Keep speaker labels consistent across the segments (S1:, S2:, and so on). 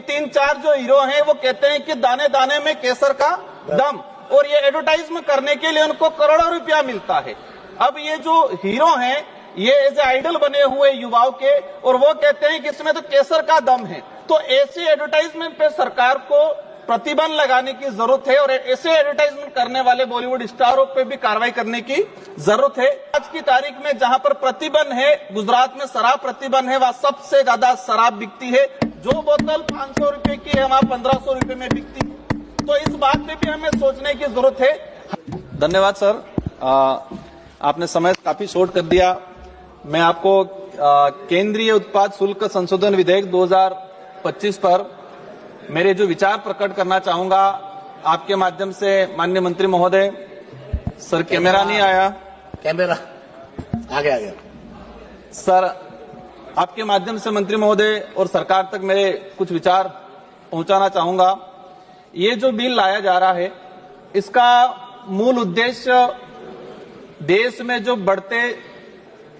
S1: तीन चार जो हीरो हैं वो कहते हैं कि दाने दाने में केसर का दम, और ये एडवर्टाइजमेंट करने के लिए उनको करोड़ों रुपया मिलता है। अब ये जो हीरो हैं ये एज आइडल बने हुए युवाओं के, और वो कहते हैं कि इसमें तो केसर का दम है। तो ऐसे एडवर्टाइजमेंट पे सरकार को प्रतिबंध लगाने की जरूरत है, और ऐसे एडवर्टाइजमेंट करने वाले बॉलीवुड स्टारों पे भी कार्रवाई करने की जरूरत है। आज की तारीख में जहां पर प्रतिबंध है, गुजरात में शराब प्रतिबंध है, वहां सबसे ज्यादा शराब बिकती है। जो बोतल 500 रुपए की है वहां 1500 रुपए में बिकती है। तो इस बात पे भी हमें सोचने की जरूरत है। धन्यवाद सर, आपने समय काफी शॉर्ट कर दिया। मैं आपको केंद्रीय उत्पाद शुल्क संशोधन विधेयक 2025 पर मेरे जो विचार प्रकट करना चाहूंगा आपके माध्यम से। माननीय मंत्री महोदय, सर कैमरा नहीं आया,
S2: कैमरा आ गया
S1: सर, आपके माध्यम से मंत्री महोदय और सरकार तक मेरे कुछ विचार पहुंचाना चाहूंगा। ये जो बिल लाया जा रहा है इसका मूल उद्देश्य देश में जो बढ़ते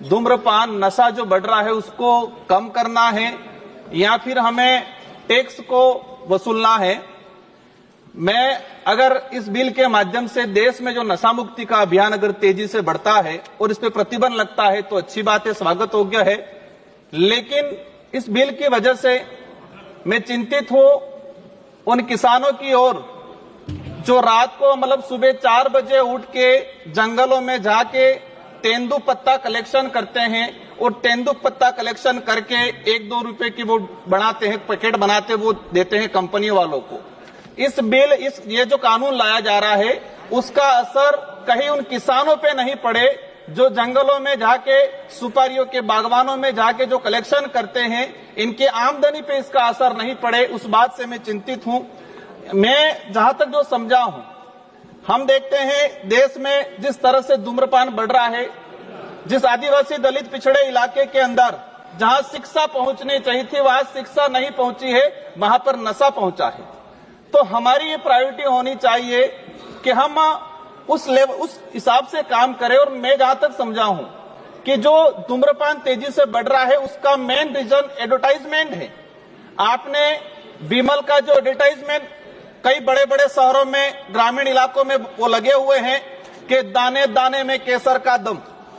S1: धूम्रपान नशा जो बढ़ रहा है उसको कम करना है, या फिर हमें टैक्स को वसूलना है। मैं अगर इस बिल के माध्यम से देश में जो नशा मुक्ति का अभियान अगर तेजी से बढ़ता है और इस पे प्रतिबंध लगता है तो अच्छी बात है, स्वागत योग्य है। लेकिन इस बिल की वजह से मैं चिंतित हूं उन किसानों की ओर जो रात को मतलब सुबह 4 बजे उठ के जंगलों में जाके तेंदू पत्ता कलेक्शन करते हैं, और तेंदू पत्ता कलेक्शन करके 1-2 रुपए की वो बनाते हैं, पैकेट बनाते वो देते हैं कंपनी वालों को। ये जो कानून लाया जा रहा है उसका असर कहीं उन किसानों पे नहीं पड़े जो जंगलों में जाके सुपारियों के बागवानों में जाके जो कलेक्शन करते हैं, इनके आमदनी पे इसका असर नहीं पड़े, उस बात से मैं चिंतित हूं। मैं जहां तक जो समझा हूं, हम देखते हैं देश में जिस तरह से धूम्रपान बढ़ रहा है, जिस आदिवासी दलित पिछड़े इलाके के अंदर जहां शिक्षा पहुंचनी चाहिए थी वहां शिक्षा नहीं पहुंची है, वहां पर नशा पहुंचा है। तो हमारी ये प्रायोरिटी होनी चाहिए कि हम उस हिसाब से काम करें। और मैं जहां तक समझा हूं कि जो धूम्रपान तेजी से बढ़ रहा है उसका मेन रीजन एडवर्टाइजमेंट है। आपने विमल का जो एडवर्टाइजमेंट कई बड़े बड़े शहरों में, ग्रामीण इलाकों में वो लगे हुए हैं कि दाने दाने में केसर का दम,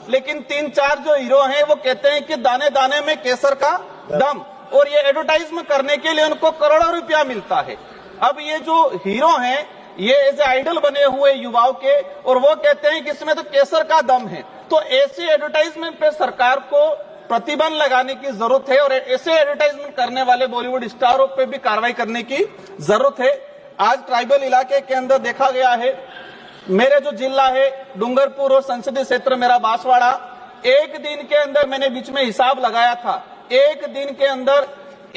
S1: लेकिन 3-4 जो हीरो हैं वो कहते हैं कि दाने दाने में केसर का दम, और ये एडवर्टाइजमेंट करने के लिए उनको करोड़ों रुपया मिलता है। अब ये जो हीरो हैं ये एज आइडल बने हुए युवाओं के, और वो कहते हैं कि इसमें तो केसर का दम है। तो ऐसे एडवर्टाइजमेंट पे सरकार को प्रतिबंध लगाने की जरूरत है, और ऐसे एडवर्टाइजमेंट करने वाले बॉलीवुड स्टारों पे भी कार्रवाई करने की जरूरत है। आज ट्राइबल इलाके के अंदर देखा गया है, मेरे जो जिला है डूंगरपुर और संसदीय क्षेत्र मेरा बांसवाड़ा, एक दिन के अंदर मैंने बीच में हिसाब लगाया था, एक दिन के अंदर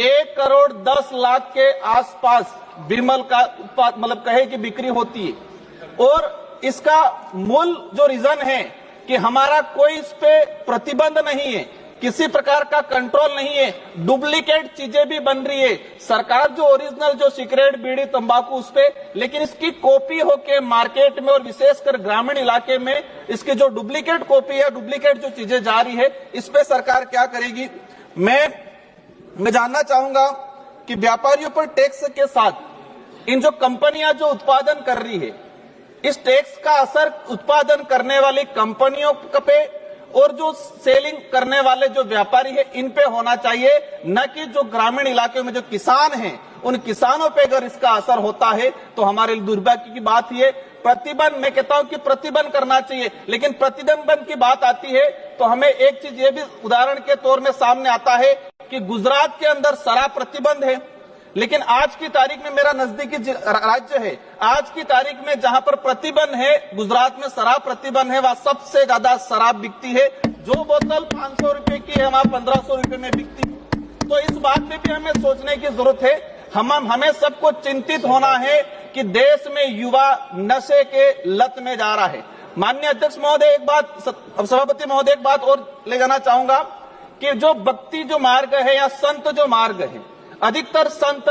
S1: 1 करोड़ 10 लाख के आसपास विमल का उत्पाद मतलब कहे कि बिक्री होती है। और इसका मूल जो रीजन है कि हमारा कोई इस पे प्रतिबंध नहीं है, किसी प्रकार का कंट्रोल नहीं है, डुप्लीकेट चीजें भी बन रही है। सरकार जो ओरिजिनल जो सिगरेट बीड़ी तंबाकू उस पे, लेकिन इसकी कॉपी होके मार्केट में और विशेषकर ग्रामीण इलाके में इसकी जो डुप्लीकेट कॉपी है, डुप्लीकेट जो चीजें जा रही है, इस पे सरकार क्या करेगी। मैं जानना चाहूंगा कि व्यापारियों पर टैक्स के साथ इन जो कंपनियां जो उत्पादन कर रही है, इस टैक्स का असर उत्पादन करने वाली कंपनियों पे और जो सेलिंग करने वाले जो व्यापारी है इन पे होना चाहिए, न कि जो ग्रामीण इलाके में जो किसान हैं उन किसानों पे अगर इसका असर होता है तो हमारे लिए दुर्भाग्य की बात ये। प्रतिबंध, मैं कहता हूं कि प्रतिबंध करना चाहिए, लेकिन प्रतिबंध की बात आती है तो हमें एक चीज ये भी उदाहरण के तौर में सामने आता है कि गुजरात के अंदर शराब प्रतिबंध है, लेकिन आज की तारीख में मेरा नजदीकी राज्य है, आज की तारीख में जहां पर प्रतिबंध है, गुजरात में शराब प्रतिबंध है, वहां सबसे ज्यादा शराब बिकती है। जो बोतल 500 रुपए की है वहां 1500 रुपए में बिकती है। तो इस बात पे भी हमें सोचने की जरूरत है। हमें सबको चिंतित होना है कि देश में युवा नशे के लत में जा रहा है। माननीय अध्यक्ष महोदय, एक बात, सभापति महोदय, एक बात और ले जाना चाहूंगा कि जो भक्ति जो मार्ग है या संत जो मार्ग है, अधिकतर संत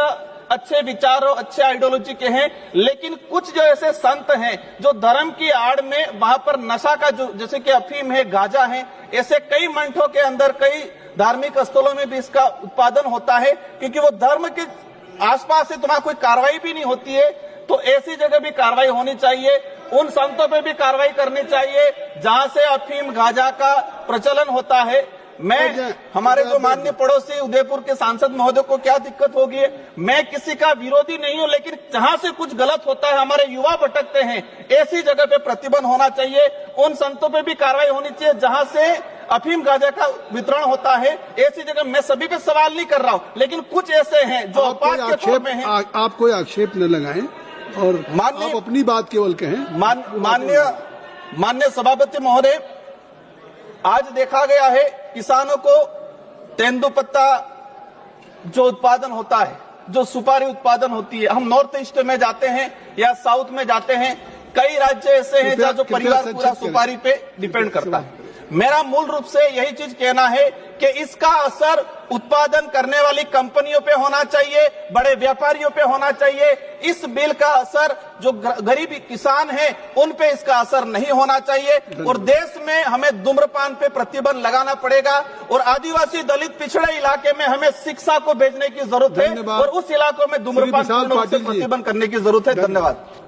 S1: अच्छे विचारों, अच्छे आइडियोलॉजी के हैं, लेकिन कुछ जो ऐसे संत हैं जो धर्म की आड़ में वहां पर नशा का जो, जैसे कि अफीम है, गांजा है, ऐसे कई मंठों के अंदर, कई धार्मिक स्थलों में भी इसका उत्पादन होता है, क्योंकि वो धर्म के आसपास से तुम्हारा कोई कार्रवाई भी नहीं होती है, तो ऐसी जगह भी कार्रवाई होनी चाहिए। उन संतों पे भी कार्रवाई करनी चाहिए जहां से अफीम गांजा का प्रचलन होता है। मैं हमारे जो माननीय पड़ोसी उदयपुर के सांसद महोदय को क्या दिक्कत होगी, मैं किसी का विरोधी नहीं हूं, लेकिन जहां से कुछ गलत होता है, हमारे युवा भटकते हैं, ऐसी जगह पे प्रतिबंध होना चाहिए। उन संतों पे भी कार्रवाई होनी चाहिए जहां से अफीम गांजा का वितरण होता है। ऐसी जगह मैं सभी पे सवाल नहीं कर रहा हूं, लेकिन कुछ ऐसे हैं जो अपवाद के तौर पे हैं।
S3: आप कोई आक्षेप न लगाएं और आप अपनी बात केवल कहें।
S1: माननीय सभापति महोदय, आज देखा गया है किसानों को तेंदुपत्ता जो उत्पादन होता है, जो सुपारी उत्पादन होती है, हम नॉर्थ ईस्ट में जाते हैं या साउथ में जाते हैं, कई राज्य ऐसे हैं जहां जो परिवार पूरा सुपारी पे डिपेंड करता है। मेरा मूल रूप से यही चीज कहना है कि इसका असर उत्पादन करने वाली कंपनियों पे होना चाहिए, बड़े व्यापारियों पे होना चाहिए। इस बिल का असर जो गरीब किसान हैं उन पे इसका असर नहीं होना चाहिए। और देश में हमें धूम्रपान पे प्रतिबंध लगाना पड़ेगा और आदिवासी दलित पिछड़े इलाके में हमें शिक्षा को भेजने की जरूरत है और उस इलाकों में धूम्रपान से प्रतिबंध करने की जरूरत है। धन्यवाद।